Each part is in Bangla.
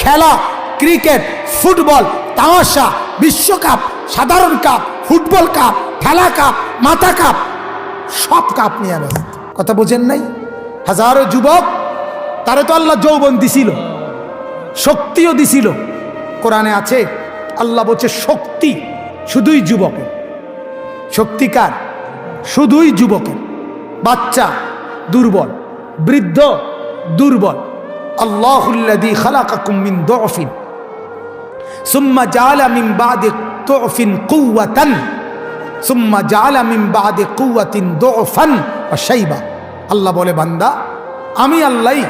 খেলা, ক্রিকেট, ফুটবল, তামাশা, বিশ্বকাপ, সাধারণ কাপ, ফুটবল কাপ, খেলা কাপ, মাথা কাপ, সব কাপ নিয়ে ব্যস্ত। কথা বোঝেন নাই? হাজারো যুবক, তারে তো আল্লাহ যৌবন দিছিল, শক্তিও দিছিল। কোরআনে আছে, আল্লাহ বলছে শক্তি শুধুই যুবকের। শক্তিকার শুধুই যুবকের। বাচ্চা দুর্বল, বৃদ্ধ দুর্বল। আল্লাহুল্লাযী খালাকাকুম মিন দুফিন সুম্মা জাআলা মিন বাদি দুফিন কুওয়াতান সুম্মা জাআলা মিন বাদি কুওয়াতিন দুফান ওয়া শাইবা। আল্লাহ বলে, বান্দা, আমি আল্লাহই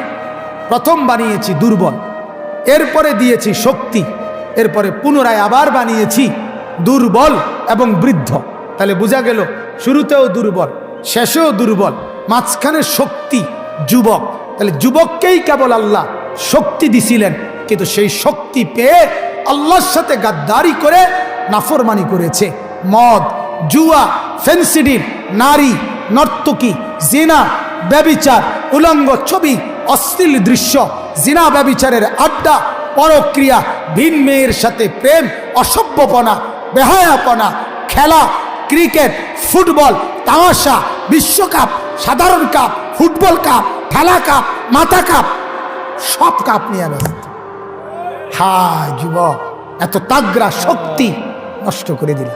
প্রথম বানিয়েছি দুর্বল, এরপরে দিয়েছি শক্তি, এরপরে পুনরায় আবার বানিয়েছি দুর্বল এবং বৃদ্ধ। তাহলে বোঝা গেল শুরুতেও দুর্বল, শেষেও দুর্বল, মাঝখানে শক্তি, যুবক। তাহলে যুবককেই কেবল আল্লাহ শক্তি দিছিলেন, কিন্তু সেই শক্তি পেয়ে আল্লাহর সাথে গাদ্দারি করে নাফরমানি করেছে। মদ, জুয়া, ফেন্সিডিল, নারী, নর্তকী, জিনা, ব্যভিচার, উলঙ্গ ছবি, অশ্লীল দৃশ্য, জিনা ব্যভিচারের আড্ডা, পরক্রিয়া, ভিন মেয়ের সাথে প্রেম, অসভ্যপনা, বেহায়াপনা, খেলা, ক্রিকেট, ফুটবল, তামাশা, বিশ্বকাপ, সাধারণ কাপ, ফুটবল কাপ, খেলা কাপ, মাথা কাপ, সব কাপ নিয়ে ব্যস্ত। হায় যুবক, এত তাগড়া শক্তি নষ্ট করে দিল।